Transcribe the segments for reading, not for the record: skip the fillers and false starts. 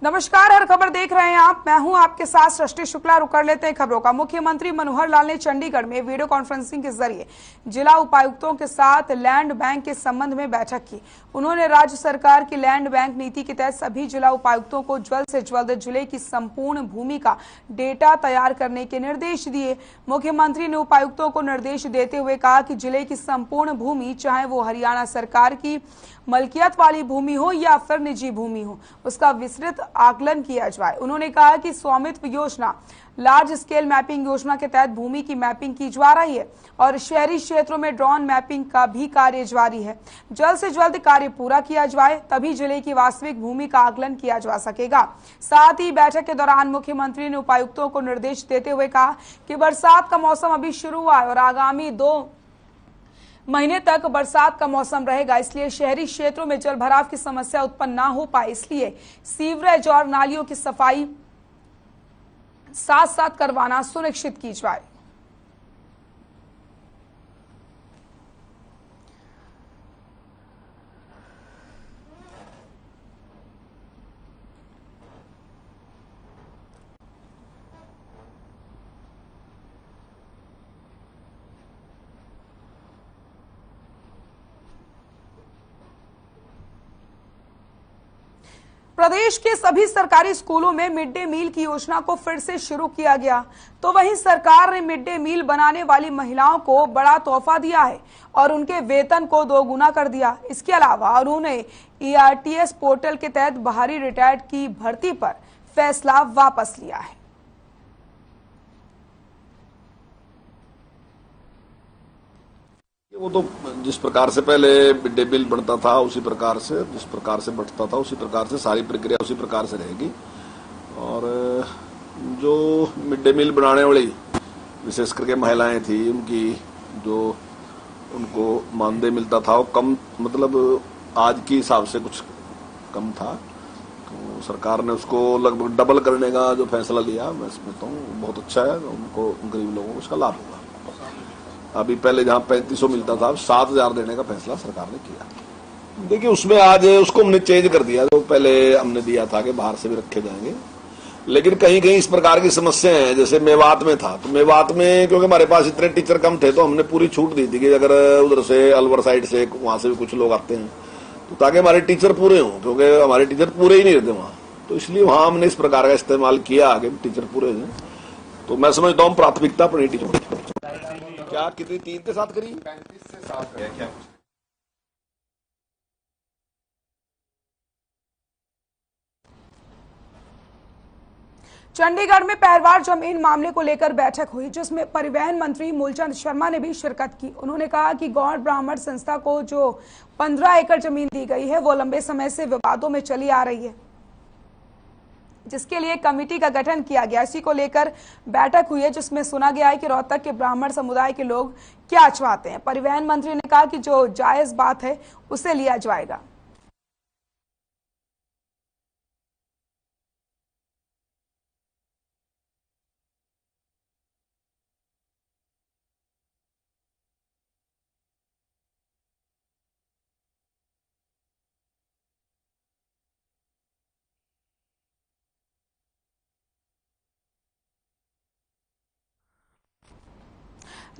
नमस्कार, हर खबर देख रहे हैं आप। मैं हूं आपके साथ सृष्टि शुक्ला। रुक कर लेते हैं खबरों का। मुख्यमंत्री मनोहर लाल ने चंडीगढ़ में वीडियो कॉन्फ्रेंसिंग के जरिए जिला उपायुक्तों के साथ लैंड बैंक के संबंध में बैठक की। उन्होंने राज्य सरकार की लैंड बैंक नीति के तहत सभी जिला उपायुक्तों को जल्द से जल्द जिले की संपूर्ण भूमि का डेटा तैयार करने के निर्देश दिए। मुख्यमंत्री ने उपायुक्तों को निर्देश देते हुए कहा कि जिले की संपूर्ण भूमि, चाहे वो हरियाणा सरकार की मलकियत वाली भूमि हो या फिर निजी भूमि हो, उसका विस्तृत आकलन किया जाए। उन्होंने कहा कि स्वामित्व योजना, लार्ज स्केल मैपिंग योजना के तहत भूमि की मैपिंग की जा रही है और शहरी क्षेत्रों में ड्रोन मैपिंग का भी कार्य जारी है। जल्द से जल्द कार्य पूरा किया जाए, तभी जिले की वास्तविक भूमि का आकलन किया जा सकेगा। साथ ही बैठक के दौरान मुख्यमंत्री ने उपायुक्तों को निर्देश देते हुए कहा कि बरसात का मौसम अभी शुरू हुआ है और आगामी 2 महीने तक बरसात का मौसम रहेगा, इसलिए शहरी क्षेत्रों में जल भराव की समस्या उत्पन्न ना हो पाए, इसलिए सीवरेज और नालियों की सफाई साथ साथ करवाना सुनिश्चित की जाए। प्रदेश के सभी सरकारी स्कूलों में मिड डे मील की योजना को फिर से शुरू किया गया, तो वहीं सरकार ने मिड डे मील बनाने वाली महिलाओं को बड़ा तोहफा दिया है और उनके वेतन को 2 गुना कर दिया। इसके अलावा उन्होंने ERTS पोर्टल के तहत बाहरी रिटायर्ड की भर्ती पर फैसला वापस लिया है। वो तो जिस प्रकार से पहले मिड डे मील बनता था उसी प्रकार से, जिस प्रकार से बढ़ता था उसी प्रकार से सारी प्रक्रिया उसी प्रकार से रहेगी। और जो मिड डे मील बनाने वाली विशेष करके महिलाएं थी, उनकी जो उनको मानदेय मिलता था वो कम, मतलब आज के हिसाब से कुछ कम था, तो सरकार ने उसको लगभग डबल करने का जो फैसला लिया, मैं समझता हूँ बहुत अच्छा है। उनको, गरीब लोगों को उसका लाभ होगा। अभी पहले जहां 3500 मिलता था, 7000 देने का फैसला सरकार ने किया। देखिए, उसमें आज उसको हमने चेंज कर दिया। जो पहले हमने दिया था कि बाहर से भी रखे जाएंगे, लेकिन कहीं कहीं इस प्रकार की समस्याएं हैं। जैसे मेवात में था, तो मेवात में क्योंकि हमारे पास इतने टीचर कम थे, तो हमने पूरी छूट दी थी कि अगर उधर से अलवर साइड से वहां से भी कुछ लोग आते हैं तो ताकि हमारे टीचर पूरे हों, क्योंकि हमारे टीचर पूरे ही नहीं रहते वहां, तो इसलिए वहां हमने इस प्रकार का इस्तेमाल किया कि टीचर पूरे हैं। तो मैं समझता हूँ प्राथमिकता अपनी टीचर क्या कितनी 3 के साथ करी, 35 से 7 क्या। चंडीगढ़ में पैरवार जमीन मामले को लेकर बैठक हुई, जिसमें परिवहन मंत्री मूलचंद शर्मा ने भी शिरकत की। उन्होंने कहा कि गौड़ ब्राह्मण संस्था को जो 15 एकड़ जमीन दी गई है वो लंबे समय से विवादों में चली आ रही है, जिसके लिए कमेटी का गठन किया गया। इसी को लेकर बैठक हुई है, जिसमें सुना गया है कि रोहतक के ब्राह्मण समुदाय के लोग क्या चाहते हैं। परिवहन मंत्री ने कहा कि जो जायज बात है उसे लिया जाएगा।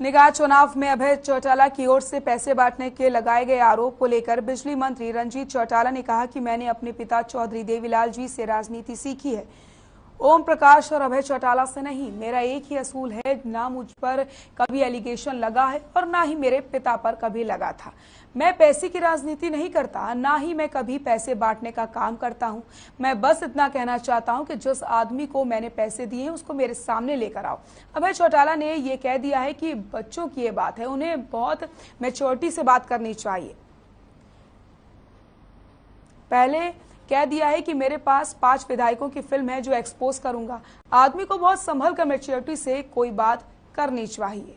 निकाय चुनाव में अभय चौटाला की ओर से पैसे बांटने के लगाए गए आरोप को लेकर बिजली मंत्री रंजीत चौटाला ने कहा कि मैंने अपने पिता चौधरी देवीलाल जी से राजनीति सीखी है, ओम प्रकाश और अभय चौटाला से नहीं। मेरा एक ही असूल है, ना मुझ पर कभी एलिगेशन लगा है और ना ही मेरे पिता पर कभी लगा था। मैं पैसे की राजनीति नहीं करता, ना ही मैं कभी पैसे बांटने का काम करता हूं। मैं बस इतना कहना चाहता हूं कि जिस आदमी को मैंने पैसे दिए हैं उसको मेरे सामने लेकर आओ। अभय चौटाला ने यह कह दिया है कि बच्चों की ये बात है, उन्हें बहुत मैच्योरिटी से बात करनी चाहिए। पहले कह दिया है कि मेरे पास 5 विधायकों की फिल्म है जो एक्सपोज करूंगा। आदमी को बहुत संभल कर मैच्योरिटी से कोई बात करनी चाहिए।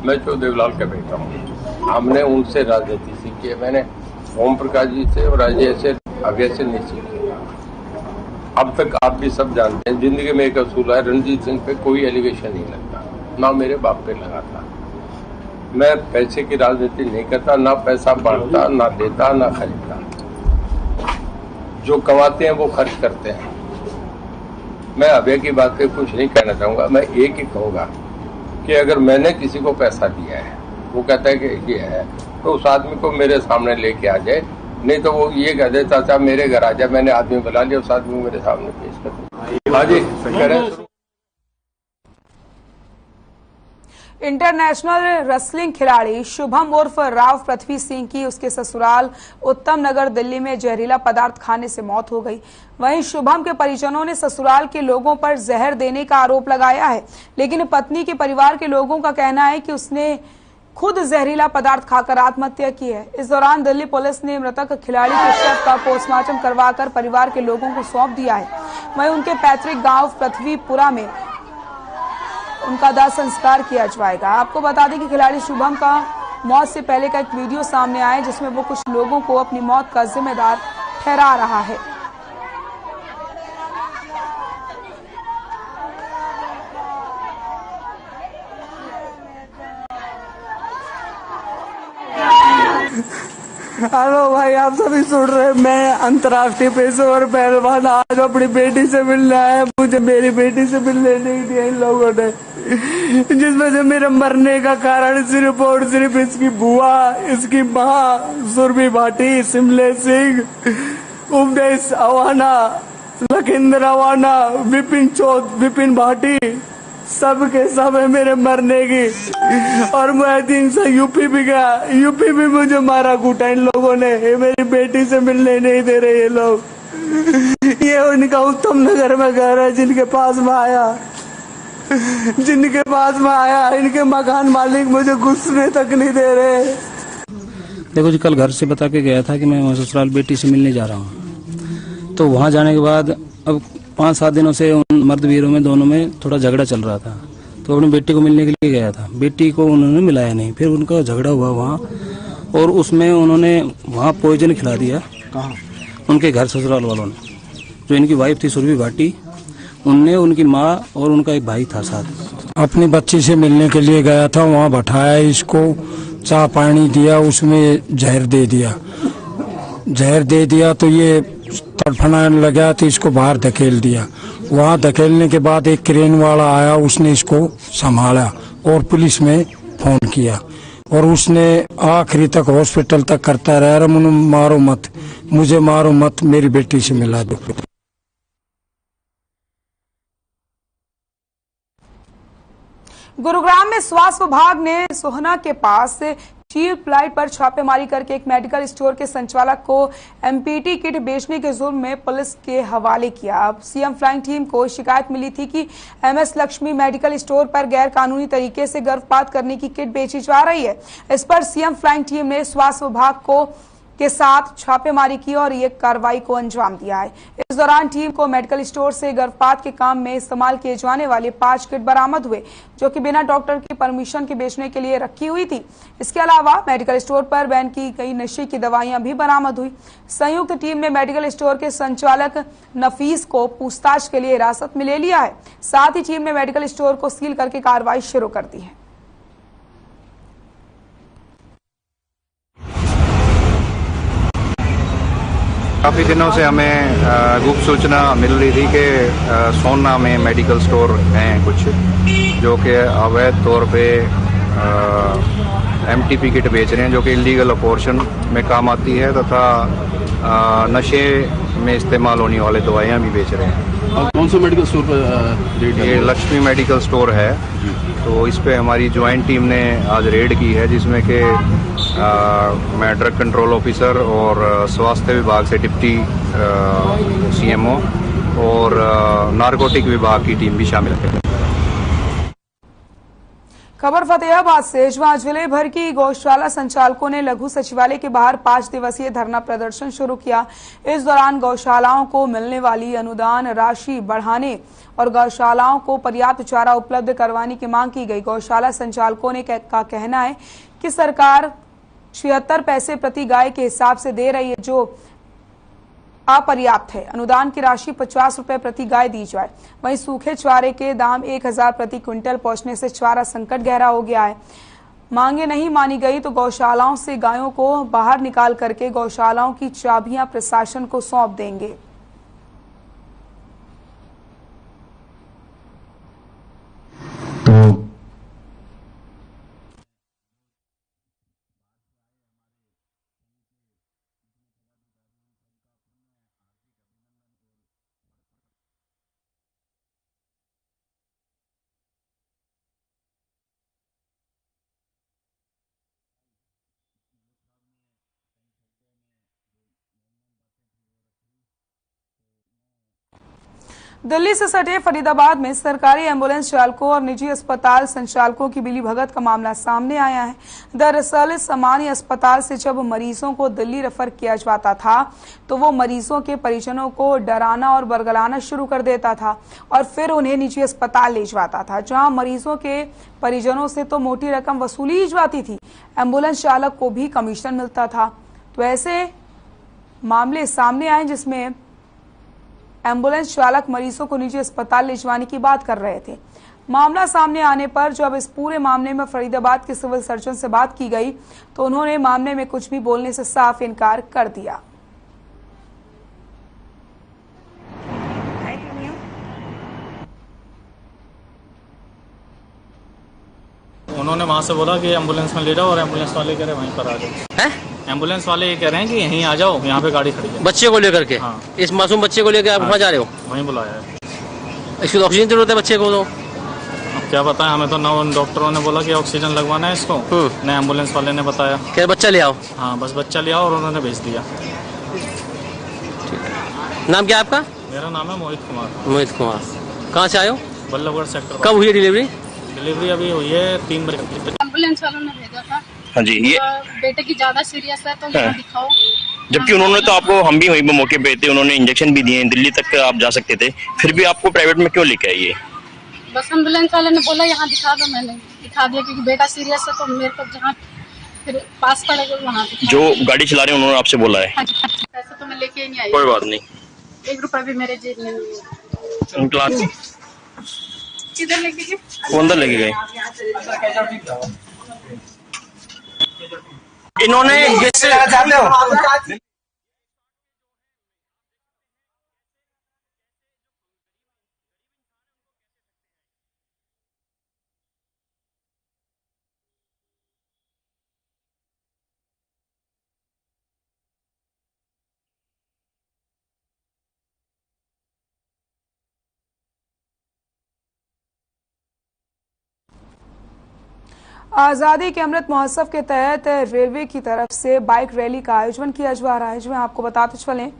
मैं जो देवलाल का बेटा हूँ, हमने उनसे राजनीति सीखी है। मैंने ओम प्रकाश जी से और अजय से, अभय से नहीं सीखी। अब तक आप भी सब जानते हैं, जिंदगी में एक असूल है, रणजीत सिंह पे कोई एलिगेशन नहीं लगता। ना मेरे बाप पे लगा था। मैं पैसे की राजनीति नहीं करता, ना पैसा बांटता, ना देता, ना खरीदता। जो कमाते हैं वो खर्च करते हैं। मैं अभय की बात पे कुछ नहीं कहना चाहूंगा। मैं एक ही कहूंगा कि अगर मैंने किसी को पैसा दिया है, वो कहता है कि ये है, तो उस आदमी को मेरे सामने लेके आ जाए, नहीं तो वो ये कह दे चाचा मेरे घर आ जाए, मैंने आदमी बुला लिया, उस आदमी को मेरे सामने पेश कर दे। हाँ जी, करें। इंटरनेशनल रेसलिंग खिलाड़ी शुभम उर्फ राव पृथ्वी सिंह की उसके ससुराल उत्तम नगर दिल्ली में जहरीला पदार्थ खाने से मौत हो गई। वहीं शुभम के परिजनों ने ससुराल के लोगों पर जहर देने का आरोप लगाया है, लेकिन पत्नी के परिवार के लोगों का कहना है कि उसने खुद जहरीला पदार्थ खाकर आत्महत्या की है। इस दौरान दिल्ली पुलिस ने मृतक खिलाड़ी के शव का पोस्टमार्टम करवाकर परिवार के लोगों को सौंप दिया है। वहीं उनके पैतृक गांव पृथ्वीपुरा में उनका दाह संस्कार किया जाएगा। आपको बता दें कि खिलाड़ी शुभम का मौत से पहले का एक वीडियो सामने आया जिसमें वो कुछ लोगों को अपनी मौत का जिम्मेदार ठहरा रहा है। हेलो भाई, आप सभी सुन रहे हैं। मैं अंतर्राष्ट्रीय पेशेवर पहलवान आज अपनी बेटी से मिलने आया। मुझे मेरी बेटी से मिलने नहीं दिया इन लोगों ने, जिसमें से मेरे मरने का कारण सिर्फ और सिर्फ इसकी बुआ, इसकी माँ सुरभि भाटी, सिमले सिंह, उपदेश अवाना, लखिंदर अवाना, विपिन भाटी, सब के सब है मेरे मरने की। और मैं 3 से यूपी भी गया, यूपी भी मुझे मारा कूटा इन लोगों ने। मेरी बेटी से मिलने नहीं दे रहे ये लोग। ये उनका उत्तम नगर में घर है, जिनके पास में आया इनके मकान मालिक मुझे घुसने तक नहीं दे रहे। देखो जी, कल घर से बता के गया था कि मैं ससुराल बेटी से मिलने जा रहा हूँ। तो वहाँ जाने के बाद अब 5-7 दिनों से उन मर्द वीरों में दोनों में थोड़ा झगड़ा चल रहा था। तो अपनी बेटी को मिलने के लिए गया था, बेटी को उन्होंने मिलाया नहीं। फिर उनका झगड़ा हुआ वहाँ, और उसमें उन्होंने वहाँ पॉइजन खिला दिया। कहाँ? उनके घर ससुराल वालों ने। जो इनकी वाइफ थी सुरभि भाटी, उनने, उनकी माँ और उनका एक भाई था साथ। अपनी बच्ची से मिलने के लिए गया था, वहाँ बैठाया, इसको चाय पानी दिया, उसमें जहर दे दिया तो ये तड़फड़ाने लगा तो इसको बाहर धकेल दिया। वहाँ धकेलने के बाद एक क्रेन वाला आया, उसने इसको संभाला और पुलिस में फोन किया, और उसने आखिरी तक हॉस्पिटल तक करता रहा, मारो मत, मुझे मारो मत, मेरी बेटी से मिला दो। गुरुग्राम में स्वास्थ्य विभाग ने सोहना के पास चीप लाइट पर छापेमारी करके एक मेडिकल स्टोर के संचालक को एमपीटी किट बेचने के जुर्म में पुलिस के हवाले किया। अब सीएम फ्लाइंग टीम को शिकायत मिली थी कि एमएस लक्ष्मी मेडिकल स्टोर पर गैर कानूनी तरीके से गर्भपात करने की किट बेची जा रही है। इस पर सीएम फ्लाइंग टीम ने स्वास्थ्य विभाग के साथ छापेमारी की और ये कार्रवाई को अंजाम दिया है। इस दौरान टीम को मेडिकल स्टोर से गर्भपात के काम में इस्तेमाल किए जाने वाले 5 किट बरामद हुए, जो कि बिना डॉक्टर की परमिशन के बेचने के लिए रखी हुई थी। इसके अलावा मेडिकल स्टोर पर बैन की गई नशे की दवाइयां भी बरामद हुई। संयुक्त टीम ने मेडिकल स्टोर के संचालक नफीस को पूछताछ के लिए हिरासत में ले लिया है। साथ ही टीम ने मेडिकल स्टोर को सील करके कार्रवाई शुरू कर दी है। काफ़ी दिनों से हमें गुप्त सूचना मिल रही थी कि सोना में मेडिकल स्टोर हैं कुछ, जो कि अवैध तौर पे एमटीपी किट बेच रहे हैं, जो कि इलीगल अपोर्शन में काम आती है तथा नशे में इस्तेमाल होने वाले दवाइयाँ भी बेच रहे हैं। और कौन सा मेडिकल स्टोर पर? ये लक्ष्मी मेडिकल स्टोर है। तो इस पे हमारी ज्वाइंट टीम ने आज रेड की है, जिसमें कि मैं ड्रग कंट्रोल ऑफिसर और स्वास्थ्य विभाग से डिप्टी सीएमओ और नारकोटिक विभाग की टीम भी शामिल है। खबर फतेहाबाद से, जहां जिले भर की गौशाला संचालकों ने लघु सचिवालय के बाहर 5 दिवसीय धरना प्रदर्शन शुरू किया। इस दौरान गौशालाओं को मिलने वाली अनुदान राशि बढ़ाने और गौशालाओं को पर्याप्त चारा उपलब्ध करवाने की मांग की गई। गौशाला संचालकों ने का कहना है कि सरकार 76 पैसे प्रति गाय के हिसाब से दे रही है, जो अपर्याप्त है। अनुदान की राशि 50 रुपए प्रति गाय दी जाए। वहीं सूखे चारे के दाम 1000 प्रति क्विंटल पहुंचने से चारा संकट गहरा हो गया है। मांगे नहीं मानी गई तो गौशालाओं से गायों को बाहर निकाल करके गौशालाओं की चाबियां प्रशासन को सौंप देंगे। दिल्ली से सटे फरीदाबाद में सरकारी एम्बुलेंस चालकों और निजी अस्पताल संचालकों की मिलीभगत का मामला सामने आया है। दरअसल सामान्य अस्पताल से जब मरीजों को दिल्ली रेफर किया जाता था तो वो मरीजों के परिजनों को डराना और बरगलाना शुरू कर देता था और फिर उन्हें निजी अस्पताल ले जाता था, जहां मरीजों के परिजनों से तो मोटी रकम वसूली ही जाती थी, एम्बुलेंस चालक को भी कमीशन मिलता था। तो ऐसे मामले सामने आए जिसमें एम्बुलेंस चालक मरीजों को निजी अस्पताल ले जाने की बात कर रहे थे। मामला सामने आने पर जब इस पूरे मामले में फरीदाबाद के सिविल सर्जन से बात की गई तो उन्होंने मामले में कुछ भी बोलने से साफ इनकार कर दिया। उन्होंने वहां से बोला कि एम्बुलेंस में ले जाओ और एम्बुलेंस वाले कह रहे वहीं पर आ जाओ। एम्बुलेंस वाले ये कह रहे हैं कि यहीं आ जाओ, यहाँ पे गाड़ी खड़ी है। बच्चे को लेकर के? हाँ। इस मासूम बच्चे को लेकर आप वहाँ जा रहे हो? वहीं बुलाया है। इसकी ऑक्सीजन की जरूरत है बच्चे को तो? अब क्या बताएं, हमें तो ना उन डॉक्टरों ने बोला कि ऑक्सीजन लगवाना है इसको, न एम्बुलेंस वाले ने बताया। क्या बच्चा ले आओ? हाँ, बस बच्चा ले आओ और उन्होंने भेज दिया। नाम क्या है आपका? मेरा नाम है मोहित कुमार। मोहित कुमार। कहाँ से आए हो? बल्लभगढ़ सेक्टर। कब हुई डिलीवरी? डिलीवरी अभी हुई है 3 बजे। एम्बुलेंस वालों ने भेजा था। हाँ जी, ये बेटे की ज्यादा सीरियस है तो यहाँ दिखाओ। जबकि उन्होंने तो आपको, हम भी वहीं पे मौके पे थे, उन्होंने इंजेक्शन भी दिए, दिल्ली तक आप जा सकते थे, फिर भी आपको प्राइवेट में क्यों लेके आइए? बस एम्बुलेंस वाले ने बोला यहाँ दिखा दो, मैंने दिखा दिया क्योंकि बेटा सीरियस है तो मेरे को जहाँ फिर पास पड़ेगा वहाँ। जो गाड़ी चला रहे हैं उन्होंने आपसे बोला है? पैसे तो मैं लेके ही नहीं आई। कोई बात नहीं, 1 रुपया भी मेरे जेब में नहीं है। किधर लेके गए? वो अंदर लेके गए। इन्होंने आजादी के अमृत महोत्सव के तहत रेलवे की तरफ से बाइक रैली का आयोजन किया जा रहा है, जिसमें आपको बताते चलें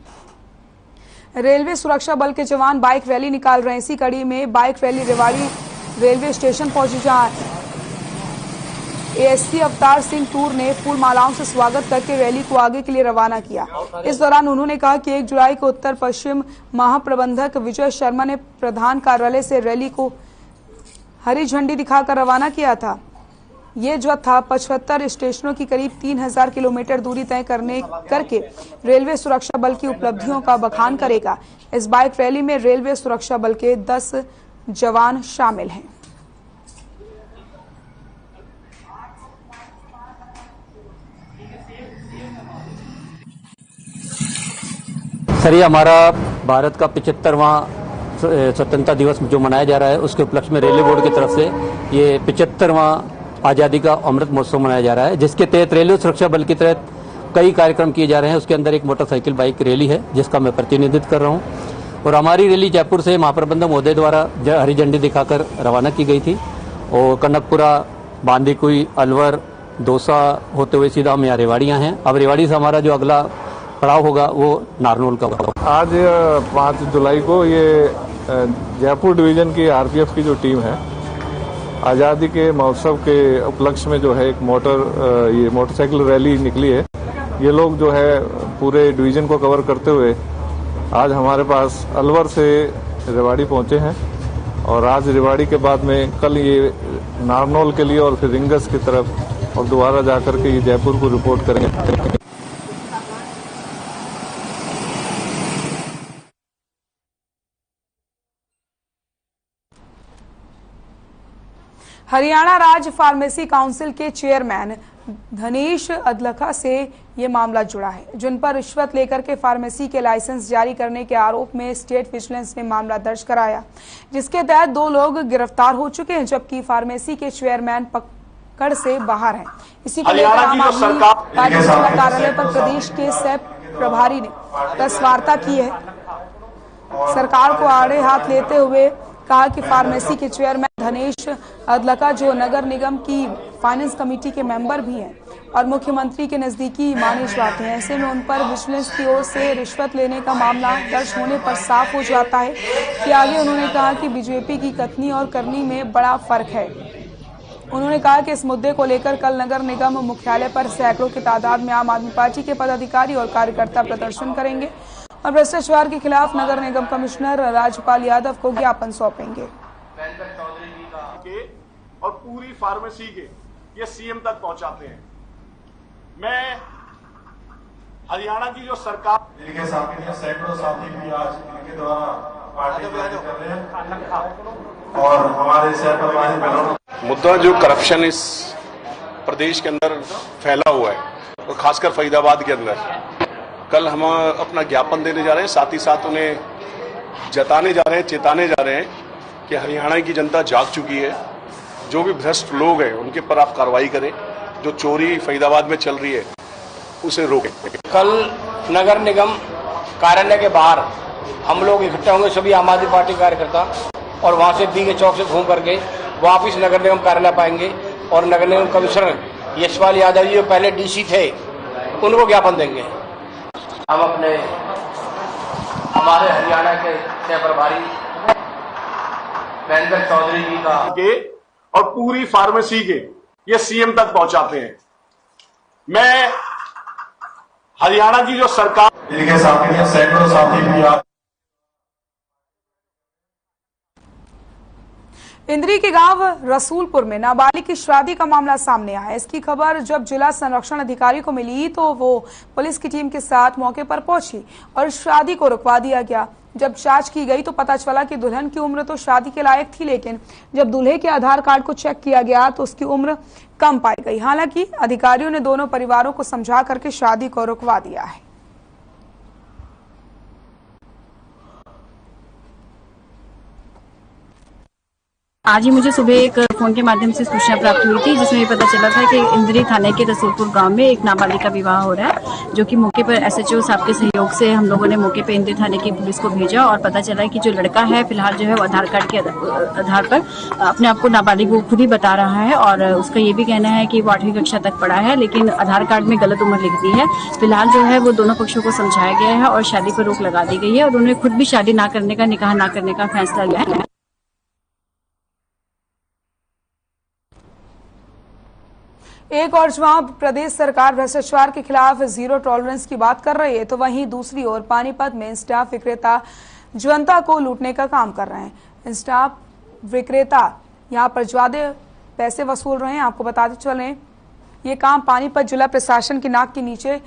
रेलवे सुरक्षा बल के जवान बाइक रैली निकाल रहे हैं। इसी कड़ी में bike rally Rewari railway station पहुंची, जहां एएससी अवतार सिंह टूर ने फूल मालाओं से स्वागत करके रैली को आगे के लिए रवाना किया। इस दौरान उन्होंने कहा कि 1 जुलाई को उत्तर पश्चिम महाप्रबंधक विजय शर्मा ने प्रधान कार्यालय से रैली को हरी झंडी दिखाकर रवाना किया था। ये जत्था 75 स्टेशनों की करीब 3000 किलोमीटर दूरी तय करके रेलवे सुरक्षा बल की उपलब्धियों का बखान करेगा। इस बाइक रैली में रेलवे सुरक्षा बल के 10 जवान शामिल हैं। सर, ये हमारा भारत का 75वां स्वतंत्रता दिवस जो मनाया जा रहा है, उसके उपलक्ष्य में रेलवे बोर्ड की तरफ से ये 75वां आज़ादी का अमृत महोत्सव मनाया जा रहा है, जिसके तहत रेलवे सुरक्षा बल के तहत कई कार्यक्रम किए जा रहे हैं। उसके अंदर एक मोटरसाइकिल बाइक रैली है जिसका मैं प्रतिनिधित्व कर रहा हूं, और हमारी रैली जयपुर से महाप्रबंधक महोदय द्वारा हरी झंडी दिखाकर रवाना की गई थी और कनकपुरा, बांदीकुई, अलवर, दौसा होते हुए सीधा हम यहाँ रेवाड़ियाँ हैं। अब रेवाड़ी से हमारा जो अगला पड़ाव होगा वो नारनौल का होगा। आज 5 जुलाई को ये जयपुर डिवीजन की आरपीएफ की जो टीम है, आज़ादी के महोत्सव के उपलक्ष्य में जो है एक मोटरसाइकिल रैली निकली है। ये लोग जो है पूरे डिवीजन को कवर करते हुए आज हमारे पास अलवर से रेवाड़ी पहुंचे हैं, और आज रेवाड़ी के बाद में कल ये नारनौल के लिए और फिर रिंगस की तरफ और दोबारा जाकर के ये जयपुर को रिपोर्ट करेंगे। हरियाणा राज्य फार्मेसी काउंसिल के चेयरमैन धनेश अदलखा से ये मामला जुड़ा है, जिन पर रिश्वत लेकर के फार्मेसी के लाइसेंस जारी करने के आरोप में स्टेट विजिलेंस ने मामला दर्ज कराया, जिसके तहत 2 लोग गिरफ्तार हो चुके हैं, जबकि फार्मेसी के चेयरमैन पकड़ से बाहर हैं। इसी को लेकर आम आदमी पार्टी जिला कार्यालय पर प्रदेश के सह प्रभारी ने प्रेस वार्ता की है। सरकार को आड़े हाथ लेते हुए कहा कि फार्मेसी के चेयरमैन धनेश अदलखा, जो नगर निगम की फाइनेंस कमेटी के मेंबर भी हैं और मुख्यमंत्री के नजदीकी माने जाते हैं, ऐसे में उन पर विजिलेंस की ओर से रिश्वत लेने का मामला दर्ज होने पर साफ हो जाता है कि आगे उन्होंने कहा कि बीजेपी की कथनी और करनी में बड़ा फर्क है। उन्होंने कहा कि इस मुद्दे को लेकर कल नगर निगम मुख्यालय पर सैकड़ों की तादाद में आम आदमी पार्टी के पदाधिकारी और कार्यकर्ता प्रदर्शन करेंगे और भ्रष्टाचार के खिलाफ नगर निगम कमिश्नर राजपाल यादव को ज्ञापन सौंपेंगे। और पूरी फार्मेसी के ये सीएम तक पहुंचाते हैं। मैं हरियाणा की जो सरकार इनके साथी सैकड़ों साथी भी आज इनके द्वारा पार्टी कर रहे हैं और हमारे सहप्रभारी बहनों मुद्दा जो करप्शन इस प्रदेश के अंदर फैला हुआ है और खासकर फरीदाबाद के अंदर, कल हम अपना ज्ञापन देने जा रहे हैं, साथ ही साथ उन्हें जताने जा रहे हैं, चेताने जा रहे हैं कि हरियाणा की जनता जाग चुकी है। जो भी भ्रष्ट लोग हैं उनके पर आप कार्रवाई करें, जो चोरी फरीदाबाद में चल रही है उसे रोकें। कल नगर निगम कार्यालय के बाहर हम लोग इकट्ठे होंगे, सभी आम आदमी पार्टी कार्यकर्ता, और वहां से दी के चौक से घूम करके वापिस नगर निगम कार्यालय पाएंगे और नगर निगम कमिश्नर यशपाल यादव जी जो पहले डीसी थे उनको ज्ञापन देंगे। हम हमारे हरियाणा के सह प्रभारी महेंद्र चौधरी जी का और पूरी फार्मेसी के ये सीएम तक पहुंचाते हैं। मैं हरियाणा की जो सरकार इनके साथी सैकड़ों साथी भी आप इंद्री के गांव रसूलपुर में नाबालिग की शादी का मामला सामने आया। इसकी खबर जब जिला संरक्षण अधिकारी को मिली तो वो पुलिस की टीम के साथ मौके पर पहुंची और शादी को रुकवा दिया गया। जब जांच की गई तो पता चला कि दुल्हन की उम्र तो शादी के लायक थी, लेकिन जब दूल्हे के आधार कार्ड को चेक किया गया तो उसकी उम्र कम पाई गई। हालांकि अधिकारियों ने दोनों परिवारों को समझा करके शादी को रुकवा दिया है। आज ही मुझे सुबह एक फोन के माध्यम से सूचना प्राप्त हुई थी, जिसमें ये पता चला था कि इंद्री थाने के रसूलपुर गांव में एक नाबालिग का विवाह हो रहा है, जो कि मौके पर एसएचओ साहब के सहयोग से हम लोगों ने मौके पर इंद्री थाने की पुलिस को भेजा और पता चला कि जो लड़का है फिलहाल जो है वो आधार कार्ड के आधार पर अपने आप को नाबालिग वो खुद ही बता रहा है और उसका ये भी कहना है कि वो 8वीं कक्षा तक पढ़ा है, लेकिन आधार कार्ड में गलत उम्र लिख दी है। फिलहाल जो है वो दोनों पक्षों को समझाया गया है और शादी पर रोक लगा दी गई है और उन्होंने खुद भी शादी ना करने का, निकाह ना करने का फैसला लिया है। एक और जहां प्रदेश सरकार भ्रष्टाचार के खिलाफ जीरो टॉलरेंस की बात कर रही है, तो वहीं दूसरी ओर पानीपत में इंस्टाफ विक्रेता जनता को लूटने का काम कर रहे हैं। इंस्टाफ विक्रेता यहां पर ज्यादा पैसे वसूल रहे हैं। आपको बताते चलें, ये काम पानीपत जिला प्रशासन की नाक के नीचे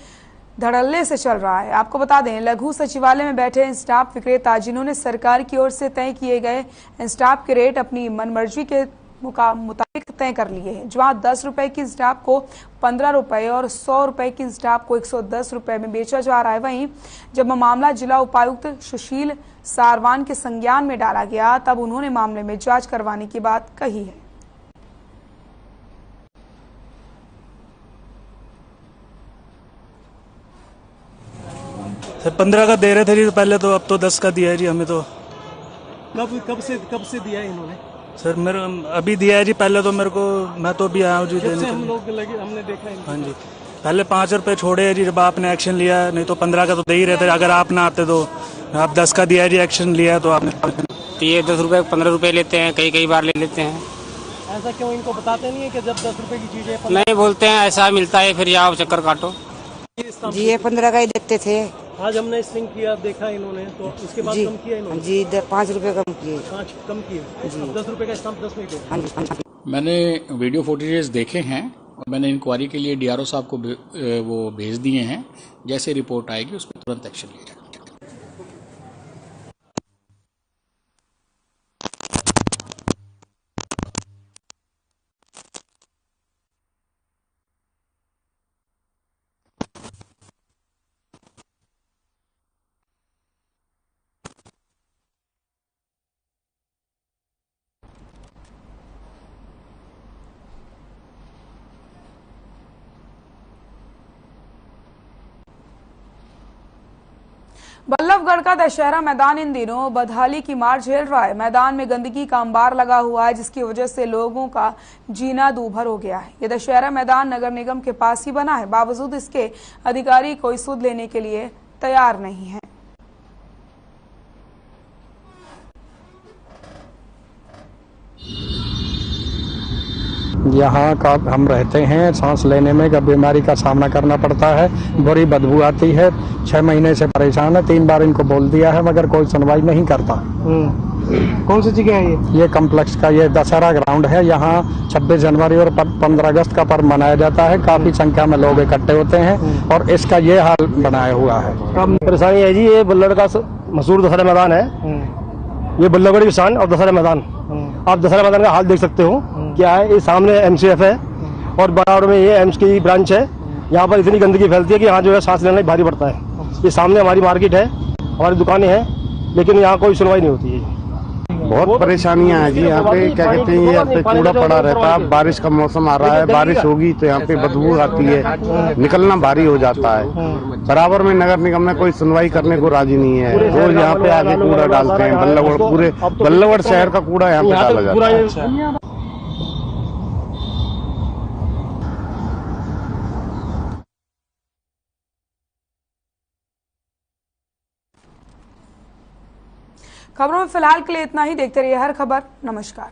धड़ल्ले से चल रहा है। आपको बता दें, लघु सचिवालय में बैठे इंस्टाफ विक्रेता जिन्होंने सरकार की ओर से तय किए गए इंस्टाफ के रेट अपनी मनमर्जी के मुताबिक तय कर लिए हैं। जहां 10 रुपए की इंस्टाफ को 15 रुपए और 100 रुपए की इंस्टाफ को 110 रुपए में बेचा जा रहा है। वहीं जब मामला जिला उपायुक्त सुशील सारवान के संज्ञान में डाला गया तब उन्होंने मामले में जांच करवाने की बात कही है। सर 15 का दे रहे थे जी पहले, तो अब तो 10 का दिया है जी हमें। तो कब से दिया है इन्होंने? सर मेरे अभी दिया है जी, पहले तो मेरे को, मैं तो अभी आया हूँ जी देने। हम लोग लगे, हमने देखा है। हाँ जी, पहले 5 रुपए छोड़े हैं जी जब आपने एक्शन लिया, नहीं तो 15 का तो दे ही रहते। अगर आप ना आते तो आप 10 का दिया है जी, एक्शन लिया तो आपने। तो ये 10 रुपए 15 रुपए लेते हैं, कई बार ले लेते हैं। ऐसा क्यों? इनको बताते नहीं है कि जब 10 रुपए की चीज है? नहीं बोलते हैं, ऐसा मिलता है फिर आओ चक्कर काटो जी। ये 15 का ही देते थे। आज हमने स्ट्रिंग किया, देखा इन्होंने, तो उसके बाद कम किया इन्होंने जी। 5 रुपए कम किए। 5 कम किए जी। 10 रुपए का स्टैम्प 10 में दे। मैंने वीडियो फुटेजेस देखे हैं और मैंने इंक्वायरी के लिए डीआरओ साहब को वो भेज दिए हैं। जैसे रिपोर्ट आएगी उस पर तुरंत एक्शन लिया जाएगा। बल्लभगढ़ का दशहरा मैदान इन दिनों बदहाली की मार झेल रहा है। मैदान में गंदगी का अंबार लगा हुआ है, जिसकी वजह से लोगों का जीना दूभर हो गया है। ये दशहरा मैदान नगर निगम के पास ही बना है, बावजूद इसके अधिकारी कोई सुध लेने के लिए तैयार नहीं है। यहाँ का हम रहते हैं, सांस लेने में बीमारी का सामना करना पड़ता है, बुरी बदबू आती है। 6 महीने से परेशान है, 3 बार इनको बोल दिया है मगर कोई सुनवाई नहीं करता। कौन सी जगह है ये कम्प्लेक्स का ये दशहरा ग्राउंड है। यहाँ 26 जनवरी और 15 अगस्त का पर्व मनाया जाता है। काफी संख्या में लोग इकट्ठे होते हैं और इसका ये हाल बनाया हुआ है। परेशानी है जी, ये बल्लभगढ़ का मशहूर दशहरा मैदान है। ये बल्लभगढ़ की शान और दशहरा मैदान, आप दशहरा मैदान का हाल देख सकते हो क्या है। ये सामने MCF है और बराबर में ये एम्स की ब्रांच है। यहाँ पर इतनी गंदगी फैलती है कि यहाँ जो है सांस लेना भारी पड़ता है। ये सामने हमारी मार्केट है, हमारी दुकानें हैं, लेकिन यहाँ कोई सुनवाई नहीं होती है। बहुत परेशानियां हैं जी। यहाँ पे क्या कहते हैं, यहाँ पे कूड़ा पड़ा रहता है। बारिश का मौसम आ रहा है, बारिश होगी तो यहाँ पे बदबू आती है, निकलना भारी हो जाता है। बराबर में नगर निगम में कोई सुनवाई करने को राजी नहीं है। रोज यहाँ पे आके कूड़ा डालते हैं। बल्लभगढ़, पूरे बल्लभगढ़ शहर का कूड़ा यहाँ पे डाला जाता है। खबरों में फिलहाल के लिए इतना ही। देखते रहिए हर खबर। नमस्कार।